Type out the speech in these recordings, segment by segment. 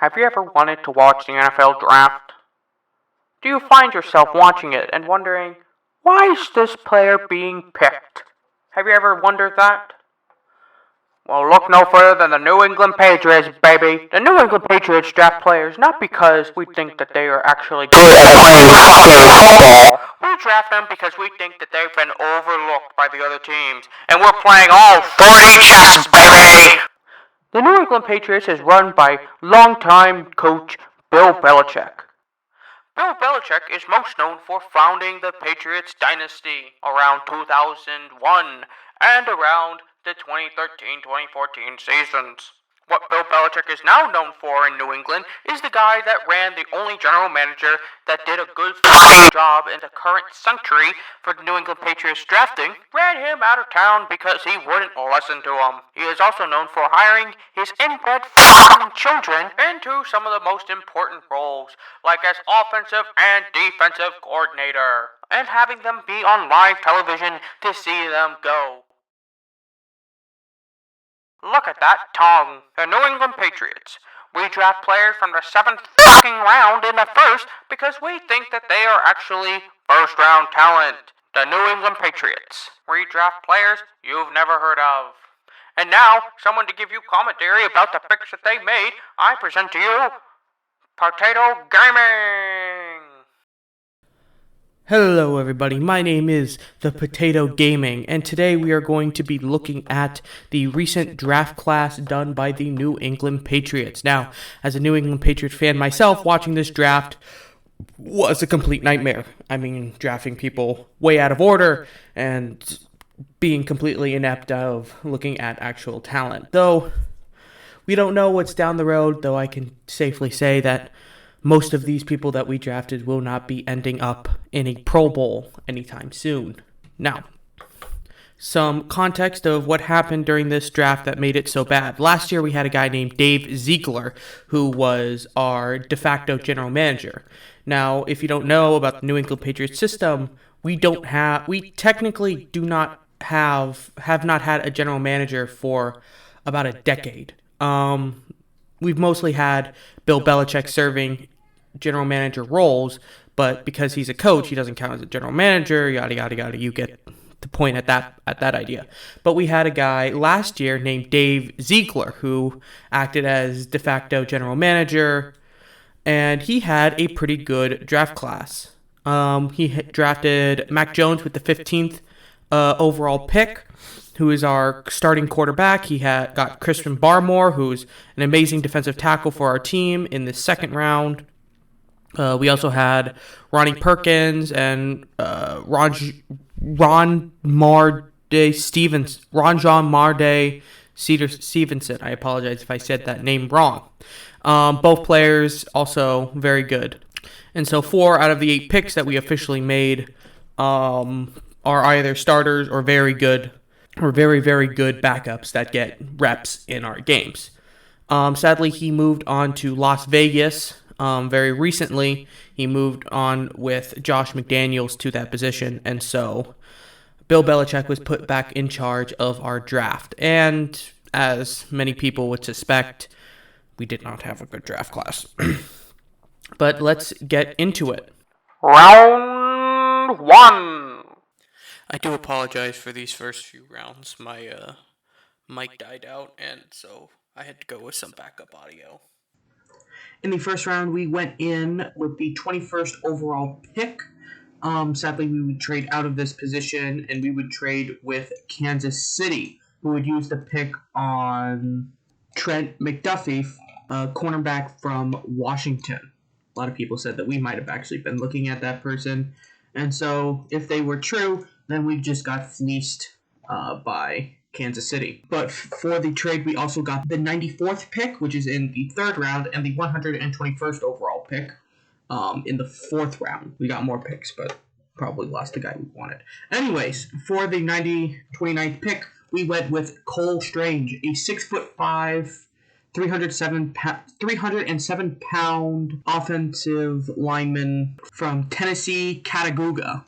Have you ever wanted to watch the NFL draft? Do you find yourself watching it and wondering, why is this player being picked? Have you ever wondered that? Well, look no further than the New England Patriots, baby. The New England Patriots draft players not because we think that they are actually good at playing football. We draft them because we think that they've been overlooked by the other teams, and we're playing all 40 chess, baby! The New England Patriots is run by longtime coach Bill Belichick. Bill Belichick is most known for founding the Patriots dynasty around 2001 and around the 2013-2014 seasons. What Bill Belichick is now known for in New England is the guy that ran the only general manager that did a good fucking job in the current century for the New England Patriots drafting, ran him out of town because he wouldn't listen to him. He is also known for hiring his inbred fucking children into some of the most important roles, like as offensive and defensive coordinator, and having them be on live television to see them go. Look at that tongue. The New England Patriots. We draft players from the 7th fucking round in the first because we think that they are actually first-round talent. The New England Patriots. We draft players you've never heard of. And now, someone to give you commentary about the picks that they made, I present to you Potato Gaming. Hello everybody, my name is The Potato Gaming, and today we are going to be looking at the recent draft class done by the New England Patriots. Now, as a New England Patriots fan myself, watching this draft was a complete nightmare. I mean, drafting people way out of order and being completely inept of looking at actual talent. Though, we don't know what's down the road, though I can safely say that most of these people that we drafted will not be ending up in a Pro Bowl anytime soon. Now, some context of what happened during this draft that made it so bad. Last year we had a guy named Dave Ziegler who was our de facto general manager. Now, if you don't know about the New England Patriots system, we technically do not have not had a general manager for about a decade. We've mostly had Bill Belichick serving general manager roles, but because he's a coach, he doesn't count as a general manager, yada, yada, yada. You get the point at that idea. But we had a guy last year named Dave Ziegler who acted as de facto general manager, and he had a pretty good draft class. He drafted Mac Jones with the 15th overall pick, who is our starting quarterback. He got Christian Barmore, who's an amazing defensive tackle for our team in the second round. We also had Ronnie Perkins and Ron Marde Stevenson. I apologize if I said that name wrong. Both players also very good. And so 4 out of the 8 picks that we officially made are either starters or very good or very, very good backups that get reps in our games. Sadly, he moved on to Las Vegas. Very recently, he moved on with Josh McDaniels to that position, and so Bill Belichick was put back in charge of our draft. And as many people would suspect, we did not have a good draft class. But let's get into it. Round 1. I do apologize for these first few rounds. My mic died out, and so I had to go with some backup audio. In the first round, we went in with the 21st overall pick. Sadly, we would trade out of this position, and we would trade with Kansas City, who would use the pick on Trent McDuffie, a cornerback from Washington. A lot of people said that we might have actually been looking at that person. And so, if they were true, then we just got fleeced by Kansas City. But for the trade, we also got the 94th pick, which is in the 3rd round, and the 121st overall pick in the 4th round. We got more picks, but probably lost the guy we wanted. Anyways, for the 29th pick, we went with Cole Strange, a 6'5", 307-pound offensive lineman from Tennessee, Chattanooga.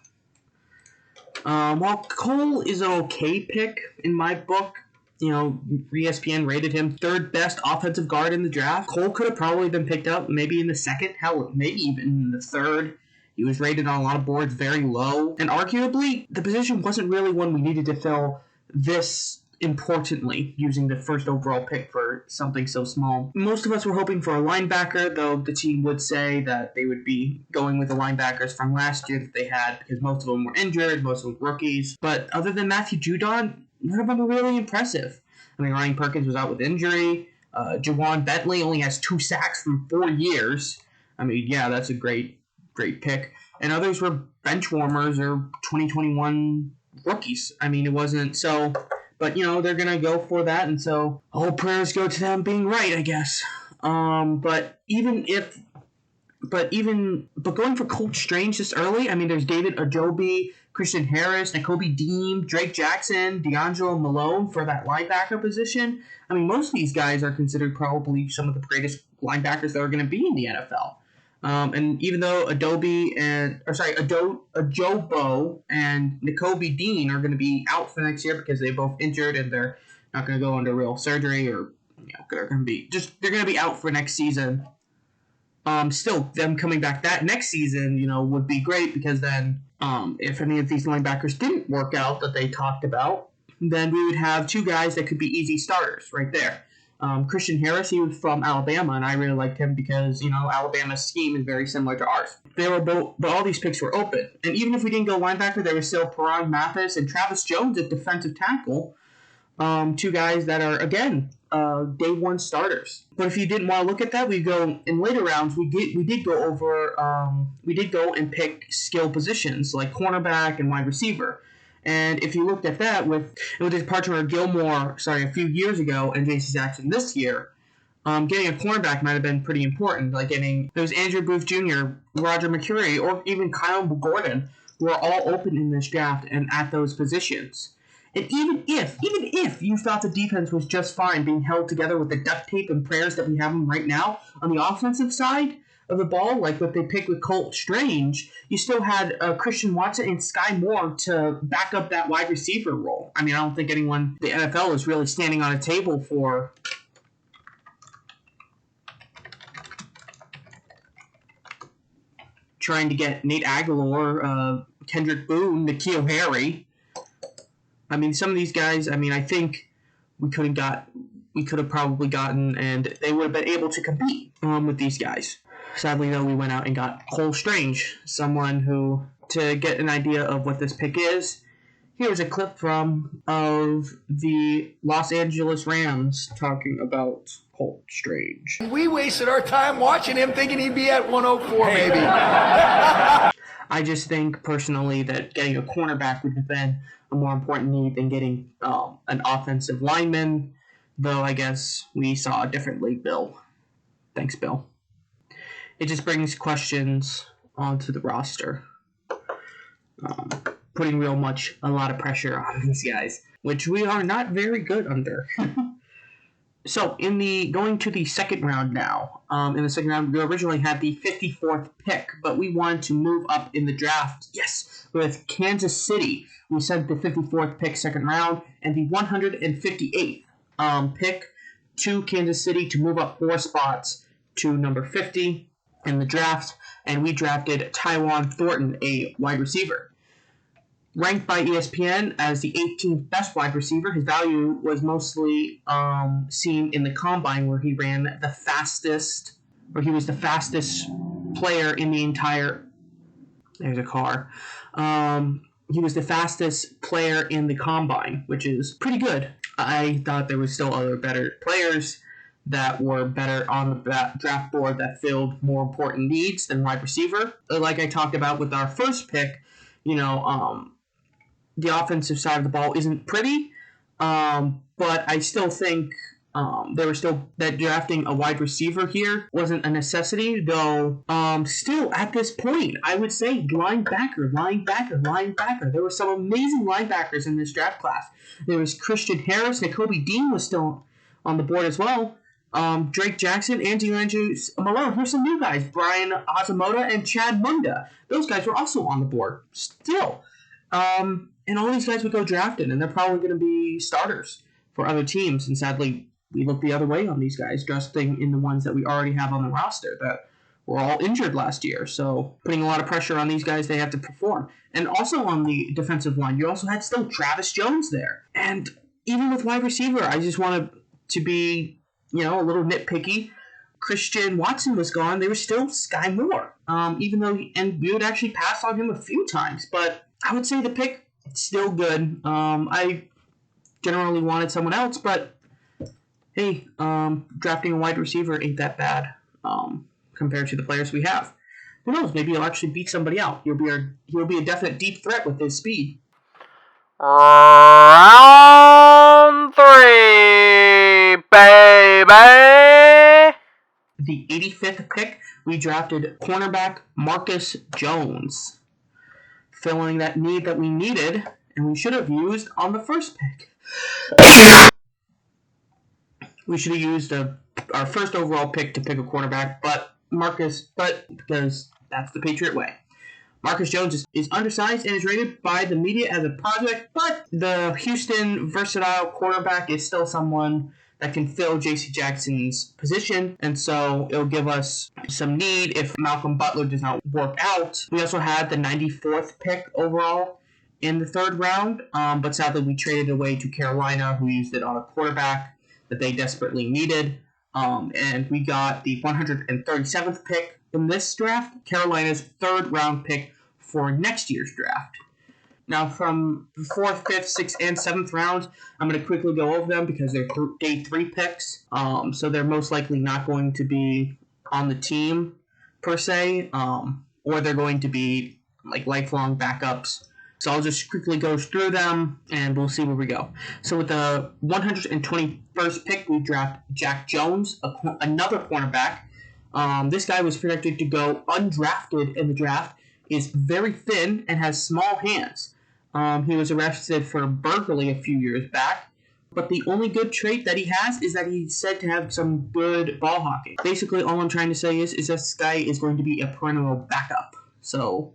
While Cole is an okay pick in my book, ESPN rated him third best offensive guard in the draft. Cole could have probably been picked up maybe in the second, hell, maybe even in the third. He was rated on a lot of boards very low. And arguably, the position wasn't really one we needed to fill this importantly, using the first overall pick for something so small. Most of us were hoping for a linebacker, though the team would say that they would be going with the linebackers from last year that they had, because most of them were injured, most of them were rookies. But other than Matthew Judon, none of them were really impressive. I mean, Ronnie Perkins was out with injury. Jawan Bentley only has 2 sacks from 4 years. I mean, yeah, that's a great pick. And others were bench warmers or 2021 rookies. I mean, it wasn't so... But, they're going to go for that, and so all prayers go to them being right, I guess. But going for Colt Strange this early, I mean, there's David Ajobi, Christian Harris, Nakobe Dean, Drake Jackson, D'Angelo Malone for that linebacker position. I mean, most of these guys are considered probably some of the greatest linebackers that are going to be in the NFL. And even though Ajobo and Nakobe Dean are going to be out for next year because they're both injured and they're not going to go under real surgery, or they're going to be out for next season. Still, them coming back that next season, would be great, because then if any of these linebackers didn't work out that they talked about, then we would have 2 guys that could be easy starters right there. Christian Harris, he was from Alabama, and I really liked him because, Alabama's scheme is very similar to ours. They were both, but all these picks were open. And even if we didn't go linebacker, there was still Perron Mathis and Travis Jones at defensive tackle. 2 guys that are, again, day 1 starters. But if you didn't want to look at that, we go in later rounds. We did go and pick skill positions like cornerback and wide receiver. And if you looked at that with the departure of Gilmore, a few years ago, and J.C. Jackson this year, getting a cornerback might have been pretty important. Like there's Andrew Booth Jr., Roger McCurry, or even Kyle Gordon, who are all open in this draft and at those positions. And even if you thought the defense was just fine being held together with the duct tape and prayers that we have them right now on the offensive side of the ball, like what they picked with Colt Strange, you still had Christian Watson and Sky Moore to back up that wide receiver role. I mean, I don't think anyone, the NFL, is really standing on a table for trying to get Nate Aguilar, Kendrick Boone, N'Keal Harry. I mean, some of these guys, I think we could have probably gotten, and they would have been able to compete with these guys. Sadly, though, we went out and got Cole Strange, someone who, to get an idea of what this pick is, here's a clip of the Los Angeles Rams talking about Colt Strange. We wasted our time watching him thinking he'd be at 104 maybe. I just think, personally, that getting a cornerback would have been a more important need than getting an offensive lineman, though I guess we saw a different league, Bill. Thanks, Bill. It just brings questions onto the roster, putting a lot of pressure on these guys, which we are not very good under. So, going to the second round now. In the second round, we originally had the 54th pick, but we wanted to move up in the draft. Yes, with Kansas City. We sent the 54th pick second round and the 158th pick to Kansas City to move up 4 spots to number 50 in the draft, and we drafted Taiwan Thornton, a wide receiver. Ranked by ESPN as the 18th best wide receiver, his value was mostly seen in the combine, where he was the fastest player in the entire. There's a car. He was the fastest player in the combine, which is pretty good. I thought there was still other better players that were better on the draft board that filled more important needs than wide receiver. Like I talked about with our first pick, the offensive side of the ball isn't pretty, but I still think that drafting a wide receiver here wasn't a necessity, though still at this point, I would say linebacker. There were some amazing linebackers in this draft class. There was Christian Harris, Nakobe Dean was still on the board as well. Drake Jackson, D'Angelo Malone. Here's some new guys, Brian Asamoah and Chad Munda. Those guys were also on the board still. And all these guys would go drafted, and they're probably going to be starters for other teams, and sadly, we look the other way on these guys, trusting in the ones that we already have on the roster that were all injured last year. So putting a lot of pressure on these guys, they have to perform. And also on the defensive line, you also had still Travis Jones there. And even with wide receiver, I just wanted to be, a little nitpicky. Christian Watson was gone. They were still Sky Moore, even though and we would actually pass on him a few times. But I would say the pick still good. I generally wanted someone else, but hey, drafting a wide receiver ain't that bad compared to the players we have. Who knows? Maybe he'll actually beat somebody out. He'll be a definite deep threat with his speed. Round 3, baby! The 85th pick, we drafted cornerback Marcus Jones, filling that need that we needed and we should have used on the first pick. We should have used our first overall pick to pick a quarterback, but because that's the Patriot way. Marcus Jones is undersized and is rated by the media as a project, but the Houston versatile quarterback is still someone that can fill J.C. Jackson's position, and so it'll give us some need if Malcolm Butler does not work out. We also had the 94th pick overall in the third round, but sadly we traded away to Carolina, who used it on a quarterback that they desperately needed, and we got the 137th pick in this draft, Carolina's third round pick for next year's draft. Now, from the 4th, 5th, 6th, and 7th rounds, I'm going to quickly go over them because they're day 3 picks, so they're most likely not going to be on the team, per se, or they're going to be like lifelong backups. So I'll just quickly go through them, and we'll see where we go. So with the 121st pick, we draft Jack Jones, another cornerback. This guy was projected to go undrafted in the draft, is very thin, and has small hands. He was arrested for burglary a few years back, but the only good trait that he has is that he's said to have some good ball hockey. Basically, all I'm trying to say is this guy is going to be a perennial backup. So,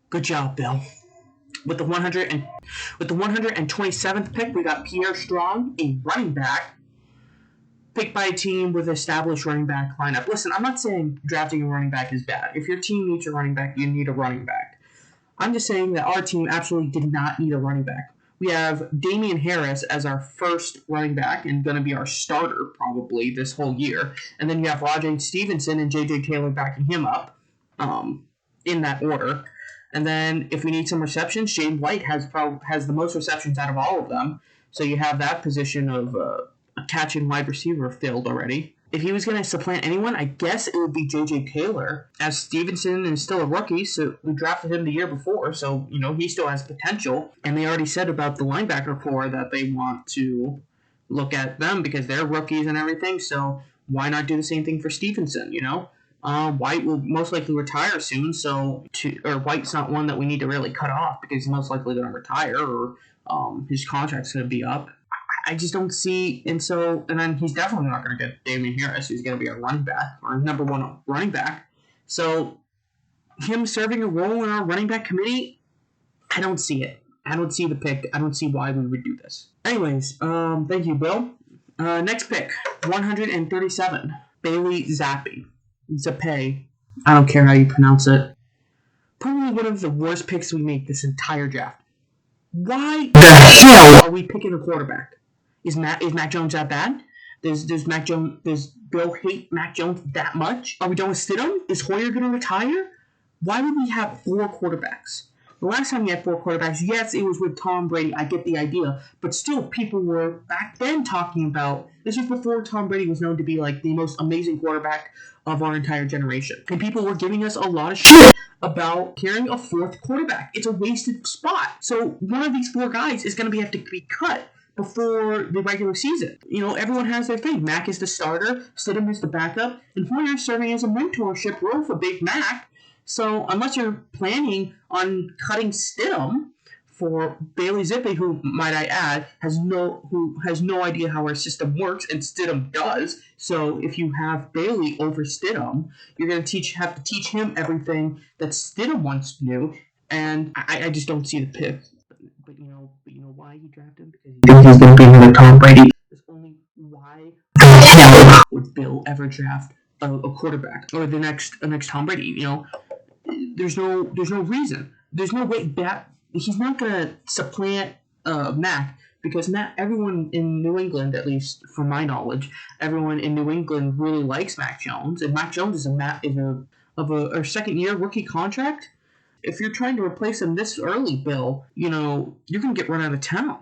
good job, Bill. With the 127th pick, we got Pierre Strong, a running back, picked by a team with established running back lineup. Listen, I'm not saying drafting a running back is bad. If your team needs a running back, you need a running back. I'm just saying that our team absolutely did not need a running back. We have Damian Harris as our first running back and going to be our starter probably this whole year. And then you have Rajay Stevenson and J.J. Taylor backing him up in that order. And then if we need some receptions, Shane White has the most receptions out of all of them. So you have that position of a catching wide receiver filled already. If he was going to supplant anyone, I guess it would be J.J. Taylor, as Stevenson is still a rookie, so we drafted him the year before, so, he still has potential. And they already said about the linebacker core that they want to look at them because they're rookies and everything, so why not do the same thing for Stevenson, White will most likely retire soon, or White's not one that we need to really cut off because he's most likely going to retire or his contract's going to be up. I just don't see, and then he's definitely not going to get Damian Harris, who's going to be our running back, our number one running back. So, him serving a role in our running back committee, I don't see it. I don't see the pick. I don't see why we would do this. Anyways, thank you, Bill. Next pick, 137, Bailey Zappi. I don't care how you pronounce it. Probably one of the worst picks we make this entire draft. Why the hell are we picking a quarterback? Is Mac Jones that bad? Does Bill hate Mac Jones that much? Are we done with Stidham? Is Hoyer going to retire? Why would we have 4 quarterbacks? The last time we had 4 quarterbacks, yes, it was with Tom Brady. I get the idea. But still, people were back then talking about, this was before Tom Brady was known to be like the most amazing quarterback of our entire generation. And people were giving us a lot of shit about carrying a 4th quarterback. It's a wasted spot. So one of these 4 guys is going to have to be cut before the regular season. Everyone has their thing. Mac is the starter, Stidham is the backup, and Hoyer's serving as a mentorship role for Big Mac. So unless you're planning on cutting Stidham for Bailey Zappi, who, might I add, has no idea how our system works, and Stidham does. So if you have Bailey over Stidham, you're going to have to teach him everything that Stidham wants to do, and I just don't see the pick. But you know why he drafted him? Because he thinks he's going to be another Tom Brady. There's only why the hell would Bill ever draft a quarterback or the next Tom Brady? You know, there's no reason. There's no way that he's not going to supplant Mac, because everyone in New England, at least from my knowledge, everyone in New England really likes Mac Jones, and Mac Jones is a second-year rookie contract. If you're trying to replace him this early, Bill, you know, you're going to get run out of town.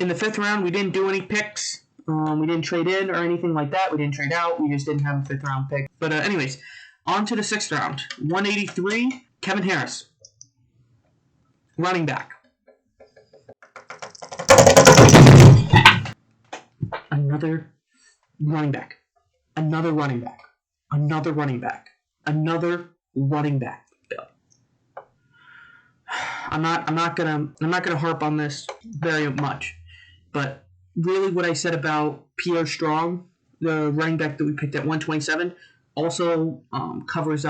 In the 5th round, we didn't do any picks. We didn't trade in or anything like that. We didn't trade out. We just didn't have a 5th round pick. But anyways, on to the 6th round. 183, Kevin Harris. Running back. Another running back. Another running back. Another running back. Another running back. Bill. I'm not gonna harp on this very much, but really what I said about Pierre Strong, the running back that we picked at 127, also covers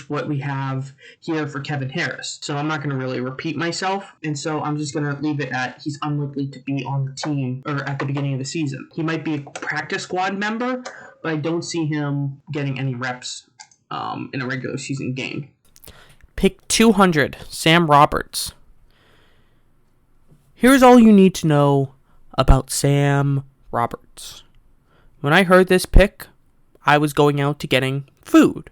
what we have here for Kevin Harris. So I'm not going to really repeat myself, and so I'm just going to leave it at he's unlikely to be on the team or at the beginning of the season. He might be a practice squad member, but I don't see him getting any reps in a regular season game. Pick 200, Sam Roberts. Here's all you need to know about Sam Roberts. When I heard this pick, I was going out to getting food,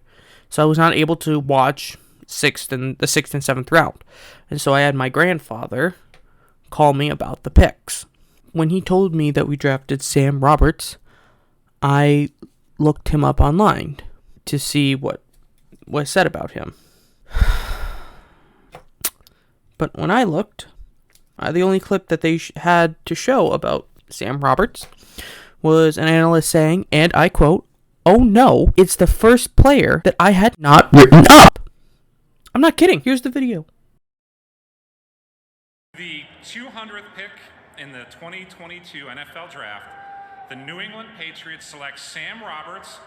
so I was not able to watch the 6th and 7th round, and so I had my grandfather call me about the picks. When he told me that we drafted Sam Roberts, I looked him up online to see what was said about him. But when I looked, the only clip that they had to show about Sam Roberts was an analyst saying, and I quote, "Oh no, it's the first player that I had not written up." I'm not kidding. Here's the video. The 200th pick in the 2022 NFL Draft, the New England Patriots select Sam Roberts,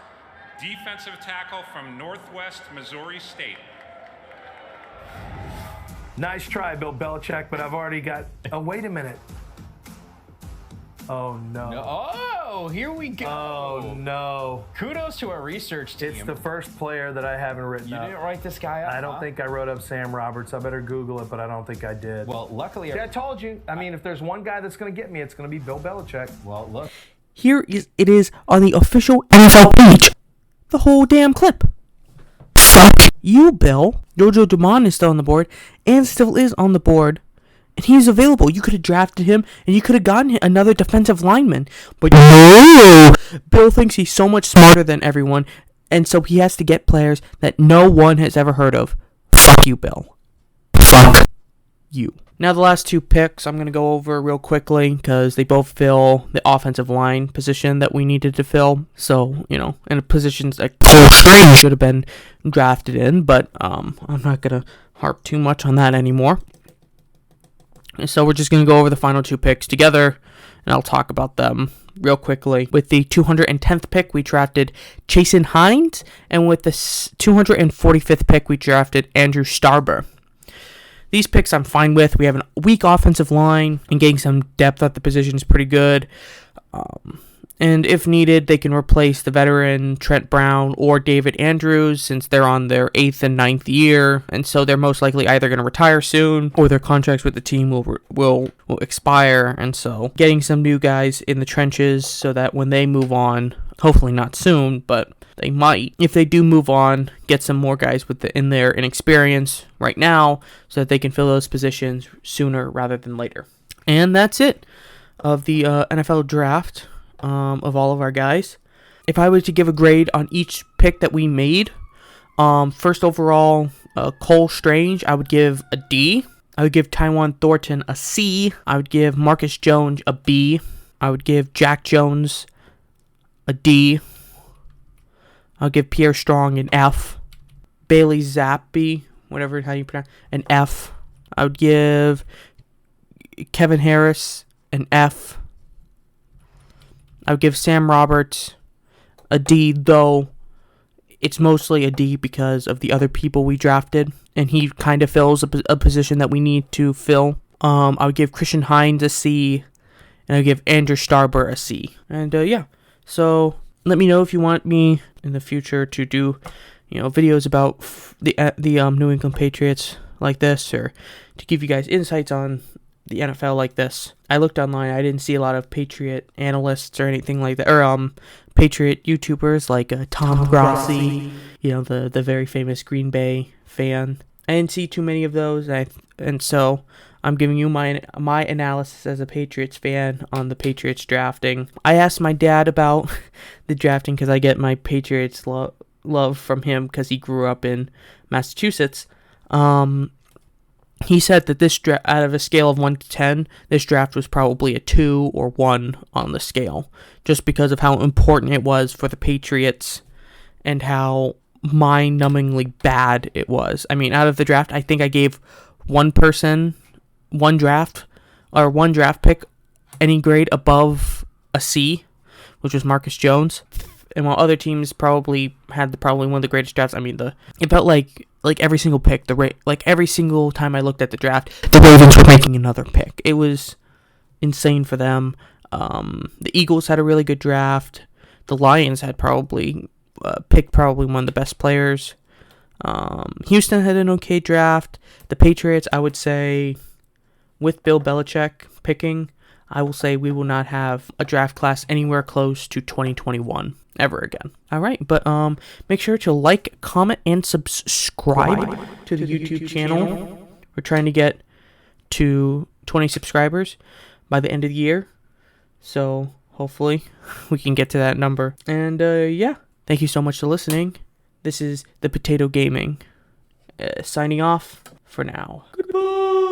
defensive tackle from Northwest Missouri State. Nice try, Bill Belichick, but I've already got... Oh, wait a minute. Oh, no. Oh, here we go. Oh, no. Kudos to our research team. It's the first player that I haven't written up. You didn't write this guy up? I don't think I wrote up Sam Roberts. I better Google it, but I don't think I did. Well, luckily... See, I told you. I mean, if there's one guy that's going to get me, it's going to be Bill Belichick. Well, look. Here it is on the official NFL page. The whole damn clip. Fuck you, Bill. Jojo Dumont is still on the board, and still is on the board. And he's available. You could have drafted him, and you could have gotten another defensive lineman. But no! Bill thinks he's so much smarter than everyone, and so he has to get players that no one has ever heard of. Fuck you, Bill. Fuck you. Now the last two picks I'm going to go over real quickly because they both fill the offensive line position that we needed to fill. So, you know, in positions that Cole Strange should have been drafted in, but I'm not going to harp too much on that anymore. And so we're just going to go over the final two picks together, and I'll talk about them real quickly. With the 210th pick, we drafted Chasen Hines, and with the 245th pick, we drafted Andrew Starber. These picks I'm fine with. We have a weak offensive line, and getting some depth at the position is pretty good. And if needed, they can replace the veteran Trent Brown or David Andrews since they're on their 8th and 9th year, and so they're most likely either going to retire soon or their contracts with the team will expire. And so getting some new guys in the trenches so that when they move on, hopefully not soon, but they might, if they do move on, get some more guys in their inexperience right now so that they can fill those positions sooner rather than later. And that's it of the NFL draft. Of all of our guys. If I was to give a grade on each pick that we made, first overall, Cole Strange, I would give a D. I would give Taiwan Thornton a C. I would give Marcus Jones a B. I would give Jack Jones a D. I would give Pierre Strong an F. Bailey Zappi, whatever how you pronounce, an F. I would give Kevin Harris an F. I would give Sam Roberts a D, though it's mostly a D because of the other people we drafted, and he kind of fills a position that we need to fill I would give Christian Hines a C, and I would give Andrew Starber a C. And yeah, so let me know if you want me in the future to do, videos about the New England Patriots like this, or to give you guys insights on the NFL like this. I looked online. I didn't see a lot of Patriot analysts or anything like that, or Patriot YouTubers like Tom Grossi, the very famous Green Bay fan. I didn't see too many of those, and so I'm giving you my analysis as a Patriots fan on the Patriots drafting. I asked my dad about the drafting because I get my Patriots love from him because he grew up in Massachusetts. He said that this out of a scale of 1 to 10, this draft was probably a 2 or 1 on the scale, just because of how important it was for the Patriots and how mind-numbingly bad it was. I mean, out of the draft, I think I gave one draft pick any grade above a C, which was Marcus Jones. And while other teams probably had one of the greatest drafts, I mean, it felt like every single pick, every single time I looked at the draft, the Ravens were making another pick. It was insane for them. The Eagles had a really good draft. The Lions had picked probably one of the best players. Houston had an okay draft. The Patriots, I would say, with Bill Belichick picking, I will say we will not have a draft class anywhere close to 2021 ever again. All right, but make sure to like, comment, and subscribe to the YouTube channel. We're trying to get to 20 subscribers by the end of the year, so hopefully we can get to that number. And yeah, thank you so much for listening. This is the Potato Gaming signing off for now. Goodbye.